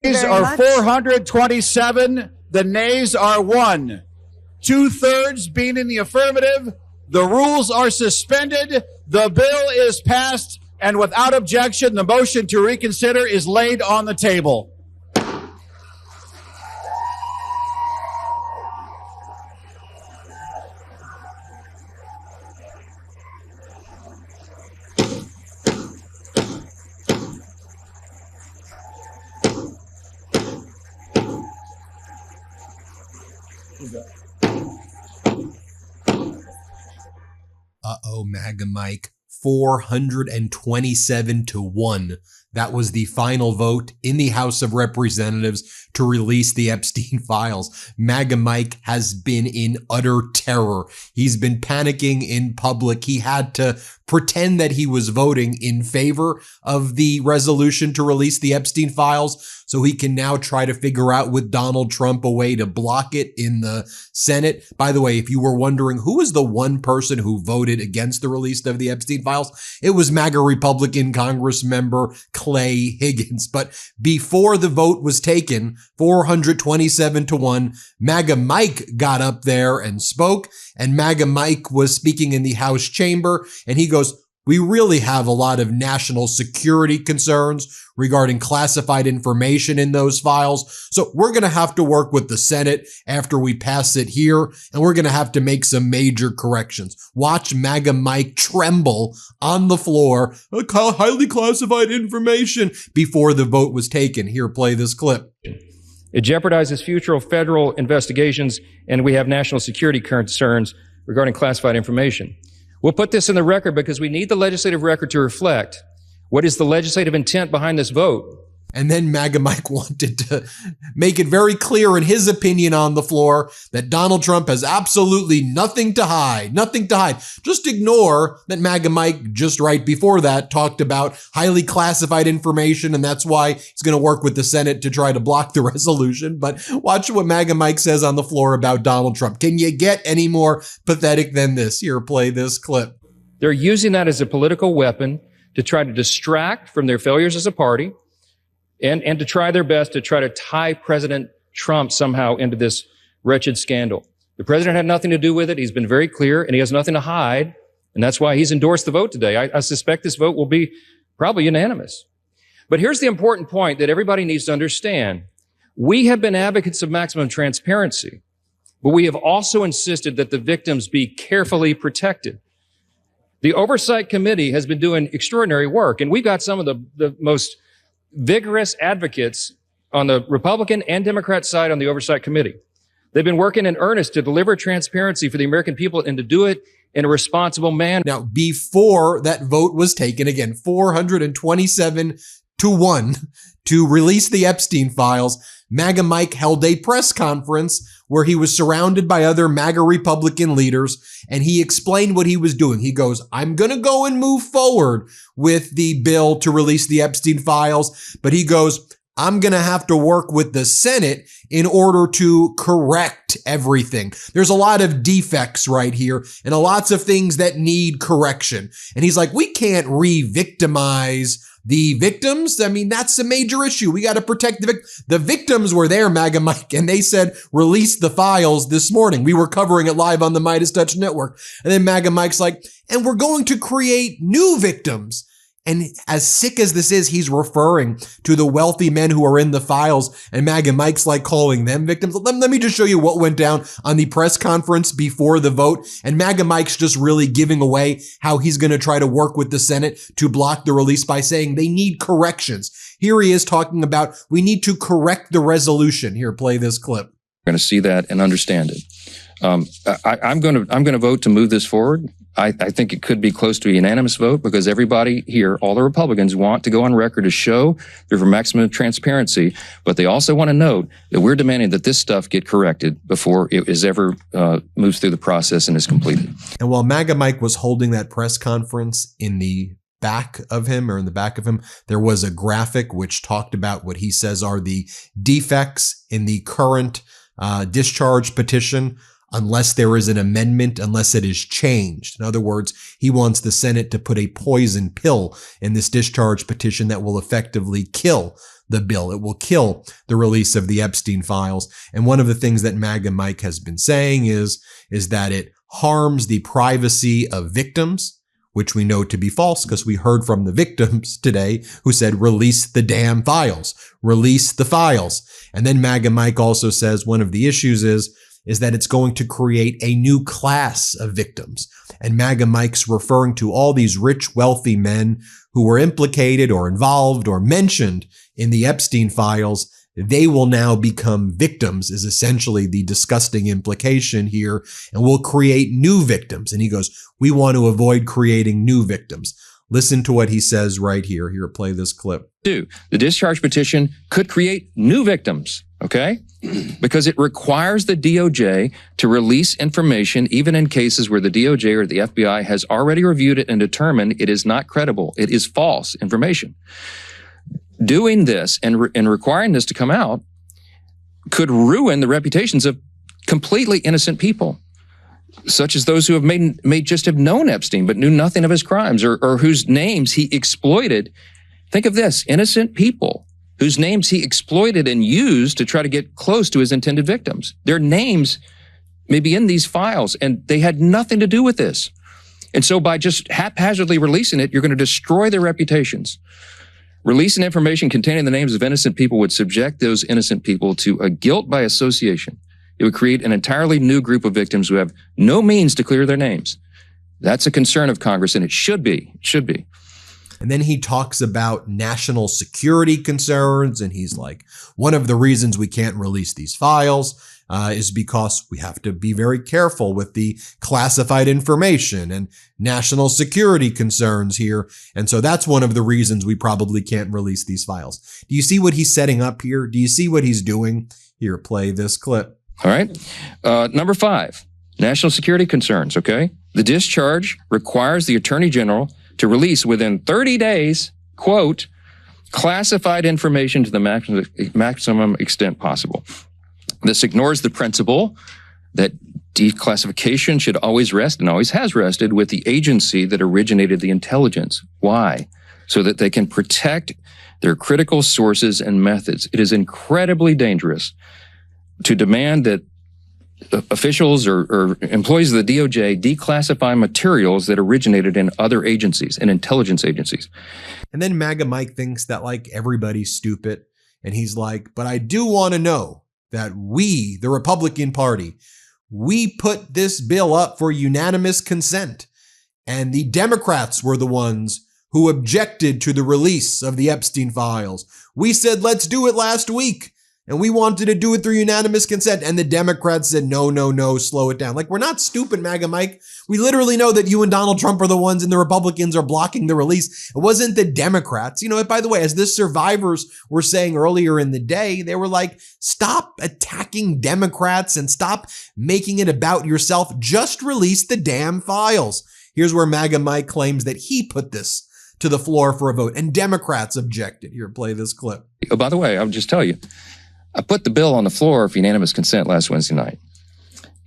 Nays are 427. The nays are 1. 2/3 being in the affirmative. The rules are suspended. The bill is passed, and without objection, the motion to reconsider is laid on the table. Uh-oh, MAGA Mike, 427 to 1. That was the final vote in the House of Representatives to release the Epstein files. MAGA Mike has been in utter terror. He's been panicking in public. He had to pretend that he was voting in favor of the resolution to release the Epstein files so he can now try to figure out with Donald Trump a way to block it in the Senate. By the way, if you were wondering who is the one person who voted against the release of the Epstein files, it was MAGA Republican Congress member Clay Higgins. But before the vote was taken, 427 to 1, MAGA Mike got up there and spoke, and MAGA Mike was speaking in the House chamber, and he goes, "We really have a lot of national security concerns regarding classified information in those files. So we're going to have to work with the Senate after we pass it here, and we're going to have to make some major corrections." Watch MAGA Mike tremble on the floor, highly classified information, before the vote was taken. Here, play this clip. It jeopardizes future federal investigations, and we have national security concerns regarding classified information. We'll put this in the record because we need the legislative record to reflect what is the legislative intent behind this vote. And then MAGA Mike wanted to make it very clear in his opinion on the floor that Donald Trump has absolutely nothing to hide, nothing to hide. Just ignore that MAGA Mike just right before that talked about highly classified information, and that's why he's going to work with the Senate to try to block the resolution. But watch what MAGA Mike says on the floor about Donald Trump. Can you get any more pathetic than this? Here, play this clip. They're using that as a political weapon to try to distract from their failures as a party, and to try their best to try to tie President Trump somehow into this wretched scandal. The president had nothing to do with it. He's been very clear, and he has nothing to hide. And that's why he's endorsed the vote today. I suspect this vote will be probably unanimous. But here's the important point that everybody needs to understand. We have been advocates of maximum transparency, but we have also insisted that the victims be carefully protected. The Oversight Committee has been doing extraordinary work, and we've got some of the most vigorous advocates on the Republican and Democrat side on the Oversight Committee. They've been working in earnest to deliver transparency for the American people and to do it in a responsible manner. Now, before that vote was taken, again, 427 to 1 to release the Epstein files, MAGA Mike held a press conference where he was surrounded by other MAGA Republican leaders, and he explained what he was doing. He goes, "I'm going to go and move forward with the bill to release the Epstein files," but he goes, "I'm going to have to work with the Senate in order to correct everything. There's a lot of defects right here and lots of things that need correction." And he's like, "We can't re-victimize the victims. I mean, that's a major issue. We got to protect the victims were there, MAGA Mike, and they said, release the files this morning. We were covering it live on the MeidasTouch network." And then MAGA Mike's like, "And we're going to create new victims." And as sick as this is, he's referring to the wealthy men who are in the files, and MAGA Mike's like calling them victims. Let me just show you what went down on the press conference before the vote. And MAGA Mike's just really giving away how he's going to try to work with the Senate to block the release by saying they need corrections. Here he is talking about we need to correct the resolution. Here, play this clip. We're going to see that and understand it. I'm going to vote to move this forward. I think it could be close to a unanimous vote because everybody here, all the Republicans, want to go on record to show they're for maximum transparency, but they also want to note that we're demanding that this stuff get corrected before it is ever moves through the process and is completed. And while MAGA Mike was holding that press conference, in the back of him, there was a graphic which talked about what he says are the defects in the current discharge petition, unless there is an amendment, unless it is changed. In other words, he wants the Senate to put a poison pill in this discharge petition that will effectively kill the bill. It will kill the release of the Epstein files. And one of the things that MAGA Mike has been saying is that it harms the privacy of victims, which we know to be false because we heard from the victims today who said, release the damn files, release the files. And then MAGA Mike also says one of the issues is that it's going to create a new class of victims. And MAGA Mike's referring to all these rich, wealthy men who were implicated or involved or mentioned in the Epstein files. They will now become victims is essentially the disgusting implication here, and will create new victims. And he goes, we want to avoid creating new victims. Listen to what he says right here. Here, play this clip. The discharge petition could create new victims, okay? Because it requires the DOJ to release information even in cases where the DOJ or the FBI has already reviewed it and determined it is not credible. It is false information. Doing this and requiring this to come out could ruin the reputations of completely innocent people, such as those who have may just have known Epstein but knew nothing of his crimes, or whose names he exploited. Think of this, innocent people whose names he exploited and used to try to get close to his intended victims. Their names may be in these files, and they had nothing to do with this. And so by just haphazardly releasing it, you're going to destroy their reputations. Releasing information containing the names of innocent people would subject those innocent people to a guilt by association. It would create an entirely new group of victims who have no means to clear their names. That's a concern of Congress, and it should be. It should be. And then he talks about national security concerns, and he's like, one of the reasons we can't release these files is because we have to be very careful with the classified information and national security concerns here. And so that's one of the reasons we probably can't release these files. Do you see what he's setting up here? Do you see what he's doing? Here, play this clip. All right. Number 5, national security concerns, okay? The discharge requires the Attorney General to release within 30 days, quote, classified information to the maximum extent possible. This ignores the principle that declassification should always rest and always has rested with the agency that originated the intelligence. Why? So that they can protect their critical sources and methods. It is incredibly dangerous to demand that officials or employees of the DOJ declassify materials that originated in other agencies, in intelligence agencies. And then MAGA Mike thinks that like everybody's stupid. And he's like, but I do want to know that we, the Republican Party, we put this bill up for unanimous consent. And the Democrats were the ones who objected to the release of the Epstein files. We said, let's do it last week. And we wanted to do it through unanimous consent. And the Democrats said, no, no, no, slow it down. Like, we're not stupid, MAGA Mike. We literally know that you and Donald Trump are the ones and the Republicans are blocking the release. It wasn't the Democrats. You know, by the way, as the survivors were saying earlier in the day, they were like, stop attacking Democrats and stop making it about yourself. Just release the damn files. Here's where MAGA Mike claims that he put this to the floor for a vote and Democrats objected. Here, play this clip. Oh, by the way, I'll just tell you, I put the bill on the floor for unanimous consent last Wednesday night.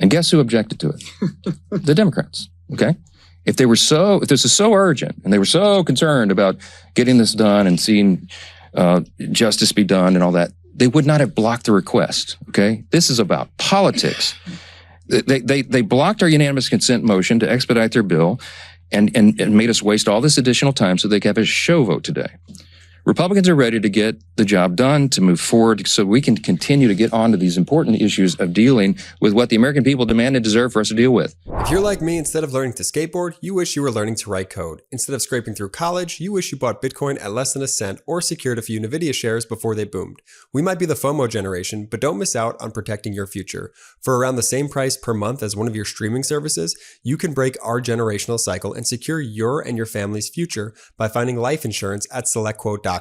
And guess who objected to it? The Democrats, okay? If this is so urgent and they were so concerned about getting this done and seeing justice be done and all that, they would not have blocked the request, okay? This is about politics. They blocked our unanimous consent motion to expedite their bill and made us waste all this additional time so they could have a show vote today. Republicans are ready to get the job done, to move forward so we can continue to get on to these important issues of dealing with what the American people demand and deserve for us to deal with. If you're like me, instead of learning to skateboard, you wish you were learning to write code. Instead of scraping through college, you wish you bought Bitcoin at less than a cent or secured a few Nvidia shares before they boomed. We might be the FOMO generation, but don't miss out on protecting your future. For around the same price per month as one of your streaming services, you can break our generational cycle and secure your and your family's future by finding life insurance at SelectQuote.com.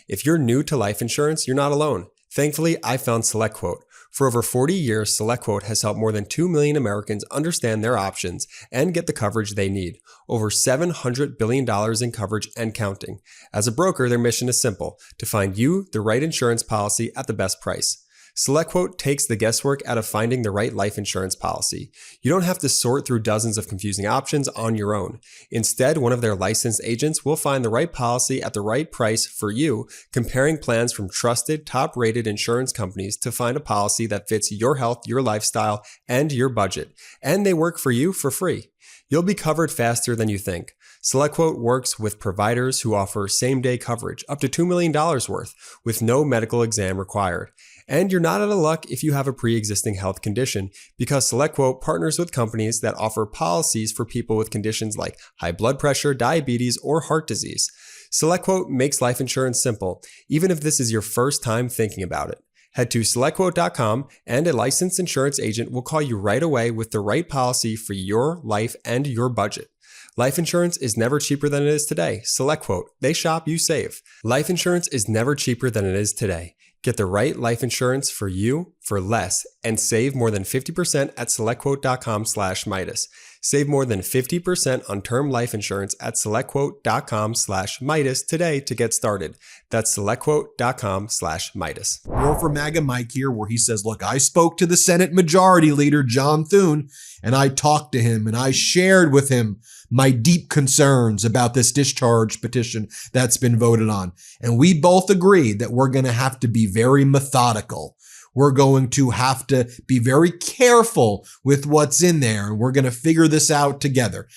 If you're new to life insurance, you're not alone. Thankfully, I found SelectQuote. For over 40 years, SelectQuote has helped more than 2 million Americans understand their options and get the coverage they need. Over $700 billion in coverage and counting. As a broker, their mission is simple: to find you the right insurance policy at the best price. SelectQuote takes the guesswork out of finding the right life insurance policy. You don't have to sort through dozens of confusing options on your own. Instead, one of their licensed agents will find the right policy at the right price for you, comparing plans from trusted, top-rated insurance companies to find a policy that fits your health, your lifestyle, and your budget. And they work for you for free. You'll be covered faster than you think. SelectQuote works with providers who offer same-day coverage, up to $2 million worth, with no medical exam required. And you're not out of luck if you have a pre-existing health condition, because SelectQuote partners with companies that offer policies for people with conditions like high blood pressure, diabetes, or heart disease. SelectQuote makes life insurance simple, even if this is your first time thinking about it. Head to SelectQuote.com and a licensed insurance agent will call you right away with the right policy for your life and your budget. Life insurance is never cheaper than it is today. SelectQuote. They shop, you save. Life insurance is never cheaper than it is today. Get the right life insurance for you for less and save more than 50% at SelectQuote.com/Meidas. Save more than 50% on term life insurance at SelectQuote.com/Meidas today to get started. That's SelectQuote.com/Meidas. More for MAGA Mike here, where he says, look, I spoke to the Senate Majority Leader, John Thune, and I talked to him and I shared with him my deep concerns about this discharge petition that's been voted on. And we both agreed that we're going to have to be very methodical. We're going to have to be very careful with what's in there, and we're going to figure this out together.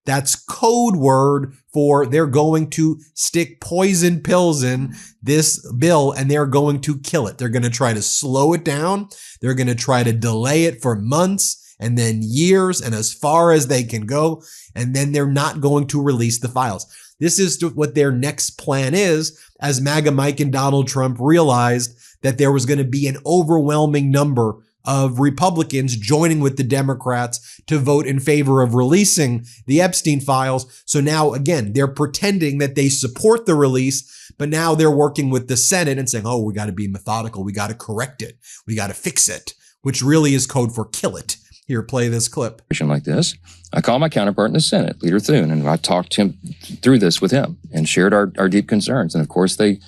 That's code word for they're going to stick poison pills in this bill and they're going to kill it. They're going to try to slow it down. They're going to try to delay it for months and then years and as far as they can go. And then they're not going to release the files. This is what their next plan is, as MAGA Mike and Donald Trump realized that there was going to be an overwhelming number of Republicans joining with the Democrats to vote in favor of releasing the Epstein files. So now, again, they're pretending that they support the release, but now they're working with the Senate and saying, oh, we got to be methodical. We got to correct it. We got to fix it, which really is code for kill it. Here, play this clip. Like this, I called my counterpart in the Senate, Leader Thune, and I talked him through this with him and shared our deep concerns. And of course, they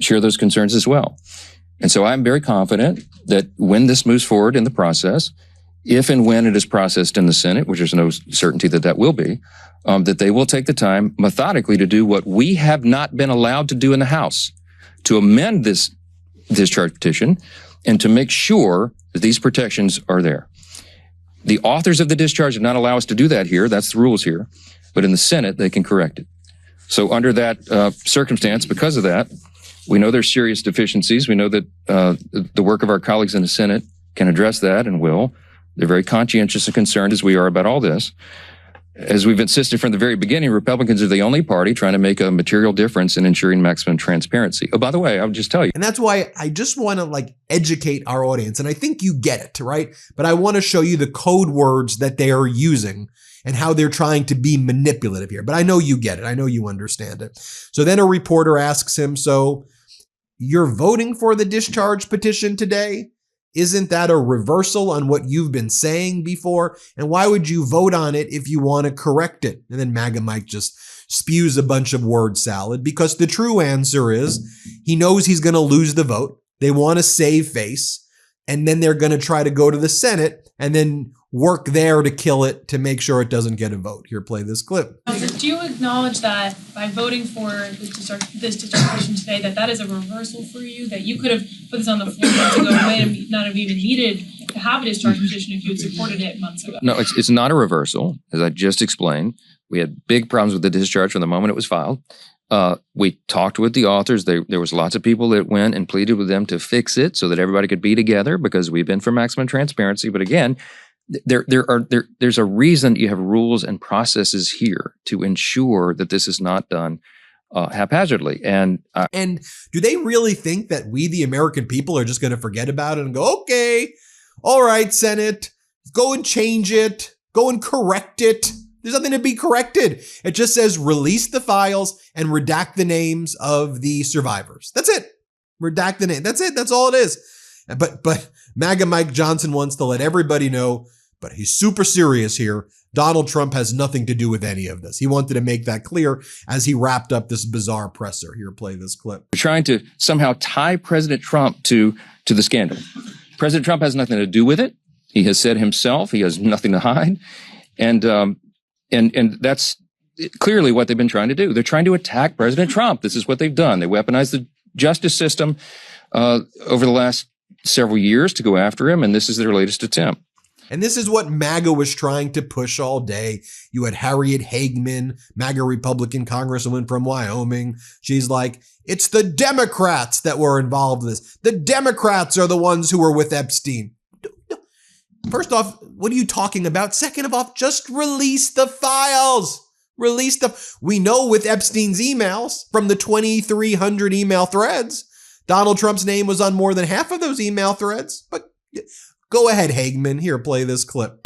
share those concerns as well. And so I'm very confident that when this moves forward in the process, if and when it is processed in the Senate, which there's no certainty that that will be, that they will take the time methodically to do what we have not been allowed to do in the House, to amend this discharge petition and to make sure that these protections are there. The authors of the discharge did not allow us to do that here. That's the rules here. But in the Senate, they can correct it. So under that circumstance, because of that, we know there's serious deficiencies. We know that the work of our colleagues in the Senate can address that and will. They're very conscientious and concerned, as we are, about all this. As we've insisted from the very beginning, Republicans are the only party trying to make a material difference in ensuring maximum transparency. Oh, by the way, I'll just tell you. And that's why I just want to educate our audience. And I think you get it, right? But I want to show you the code words that they are using and how they're trying to be manipulative here. But I know you get it. I know you understand it. So then a reporter asks him, so you're voting for the discharge petition today? Isn't that a reversal on what you've been saying before? And why would you vote on it if you want to correct it? And then MAGA Mike just spews a bunch of word salad, because the true answer is he knows he's going to lose the vote. They want to save face. And then they're going to try to go to the Senate and then work there to kill it to make sure it doesn't get a vote. Here, play this clip. Do you acknowledge that by voting for this discharge petition today, that is a reversal for you? That you could have put this on the floor months ago and not have even needed to have a discharge petition if you had supported it months ago? No, it's not a reversal. As I just explained, we had big problems with the discharge from the moment it was filed. We talked with the authors. There was lots of people that went and pleaded with them to fix it so that everybody could be together, because we've been for maximum transparency. But again, there's a reason you have rules and processes here to ensure that this is not done haphazardly. And do they really think that we, the American people, are just going to forget about it and go, okay, all right, Senate, go and change it, go and correct it? There's nothing to be corrected. It just says release the files and redact the names of the survivors. That's it. Redact the name. That's it. That's all it is. But MAGA Mike Johnson wants to let everybody know, but he's super serious here. Donald Trump has nothing to do with any of this. He wanted to make that clear as he wrapped up this bizarre presser. Here, play this clip. We're trying to somehow tie President Trump to the scandal. President Trump has nothing to do with it. He has said himself he has nothing to hide. And that's clearly what they've been trying to do. They're trying to attack President Trump. This is what they've done. They weaponized the justice system over the last several years to go after him, and this is their latest attempt. And this is what MAGA was trying to push all day. You had Harriet Hageman, MAGA Republican Congresswoman from Wyoming. She's like, it's the Democrats that were involved in this. The Democrats are the ones who were with Epstein. First off, what are you talking about? Second of all, just release the files. We know with Epstein's emails from the 2,300 email threads, Donald Trump's name was on more than half of those email threads. But go ahead, Hageman. Here, play this clip.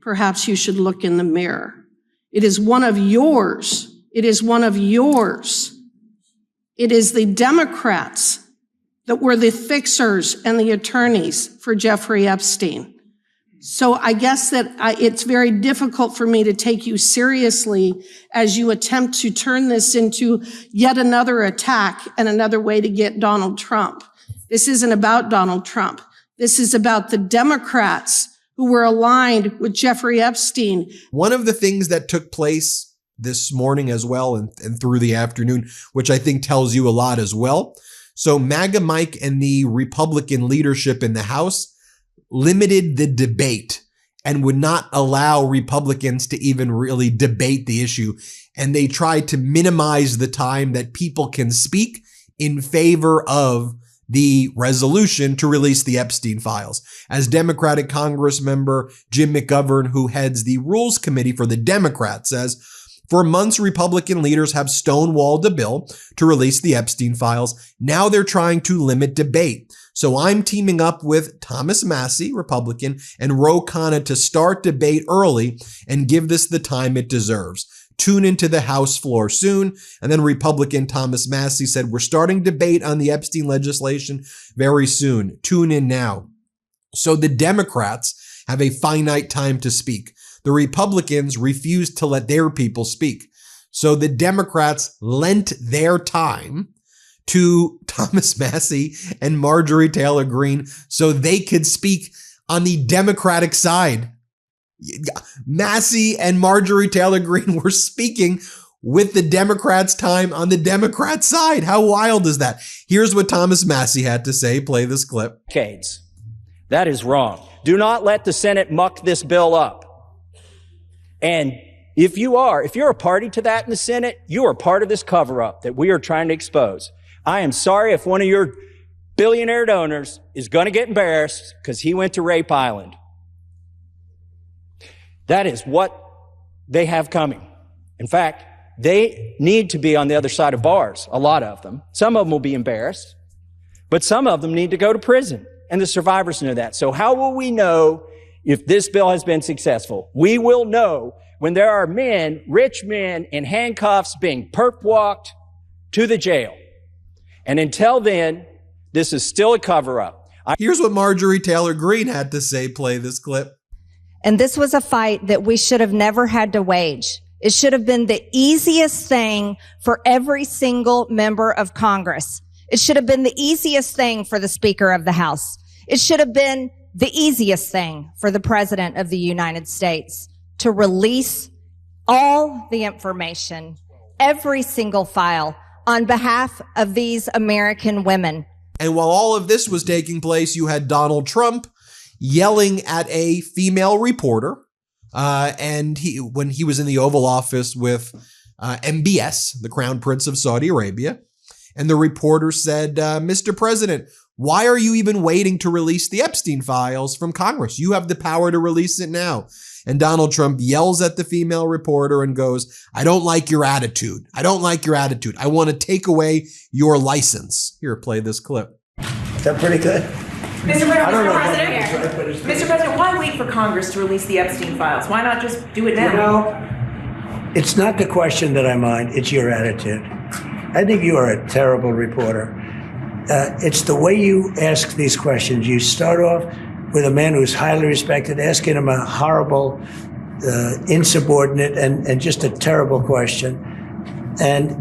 Perhaps you should look in the mirror. It is one of yours. It is one of yours. It is the Democrats that were the fixers and the attorneys for Jeffrey Epstein. So I guess that it's very difficult for me to take you seriously as you attempt to turn this into yet another attack and another way to get Donald Trump. This isn't about Donald Trump. This is about the Democrats who were aligned with Jeffrey Epstein. One of the things that took place this morning as well and through the afternoon, which I think tells you a lot as well. So MAGA Mike and the Republican leadership in the House limited the debate and would not allow Republicans to even really debate the issue. And they tried to minimize the time that people can speak in favor of the resolution to release the Epstein files. As Democratic Congress member Jim McGovern, who heads the Rules Committee for the Democrats, says, for months, Republican leaders have stonewalled a bill to release the Epstein files. Now they're trying to limit debate. So I'm teaming up with Thomas Massie, Republican, and Ro Khanna to start debate early and give this the time it deserves. Tune into the House floor soon. And then Republican Thomas Massie said, we're starting debate on the Epstein legislation very soon. Tune in now. So the Democrats have a finite time to speak. The Republicans refused to let their people speak. So the Democrats lent their time to Thomas Massie and Marjorie Taylor Greene so they could speak on the Democratic side. Massie and Marjorie Taylor Greene were speaking with the Democrats' time on the Democrat side. How wild is that? Here's what Thomas Massie had to say. Play this clip. Decades. That is wrong. Do not let the Senate muck this bill up. And if you're a party to that in the Senate, you are part of this cover-up that we are trying to expose. I am sorry if one of your billionaire donors is going to get embarrassed because he went to Rape Island. That is what they have coming. In fact, they need to be on the other side of bars, a lot of them. Some of them will be embarrassed, but some of them need to go to prison, and the survivors know that. So how will we know if this bill has been successful? We will know when there are men, rich men in handcuffs being perp-walked to the jail. And until then, this is still a cover-up. Here's what Marjorie Taylor Greene had to say. Play this clip. And this was a fight that we should have never had to wage. It should have been the easiest thing for every single member of Congress. It should have been the easiest thing for the Speaker of the House. It should have been the easiest thing for the President of the United States to release all the information, every single file, on behalf of these American women. And while all of this was taking place, you had Donald Trump yelling at a female reporter. And when he was in the Oval Office with MBS, the Crown Prince of Saudi Arabia, and the reporter said, Mr. President, why are you even waiting to release the Epstein files from Congress? You have the power to release it now. And Donald Trump yells at the female reporter and goes, I don't like your attitude. I don't like your attitude. I want to take away your license. Here, play this clip. Is that pretty good? Mr. President, why wait for Congress to release the Epstein files? Why not just do it now? You know, it's not the question that I mind, it's your attitude. I think you are a terrible reporter. It's the way you ask these questions. You start off with a man who's highly respected, asking him a horrible, insubordinate, and just a terrible question. And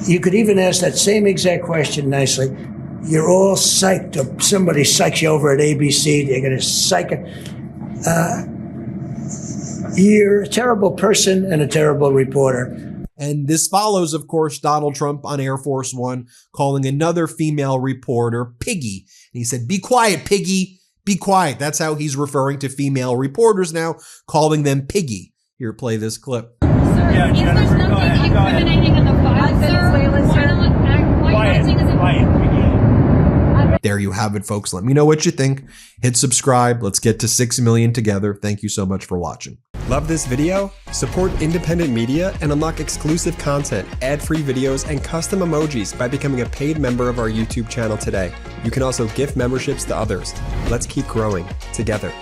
you could even ask that same exact question nicely. You're all psyched up. Somebody psychs you over at ABC. They're going to psych it. You're a terrible person and a terrible reporter. And this follows, of course, Donald Trump on Air Force One calling another female reporter Piggy. And he said, "Be quiet, Piggy. Be quiet." That's how he's referring to female reporters now, calling them Piggy. Here, play this clip. Sir, is there something incriminating in the file, sir? There you have it, folks. Let me know what you think. Hit subscribe. Let's get to 6 million together. Thank you so much for watching. Love this video? Support independent media and unlock exclusive content, ad-free videos, and custom emojis by becoming a paid member of our YouTube channel today. You can also gift memberships to others. Let's keep growing together.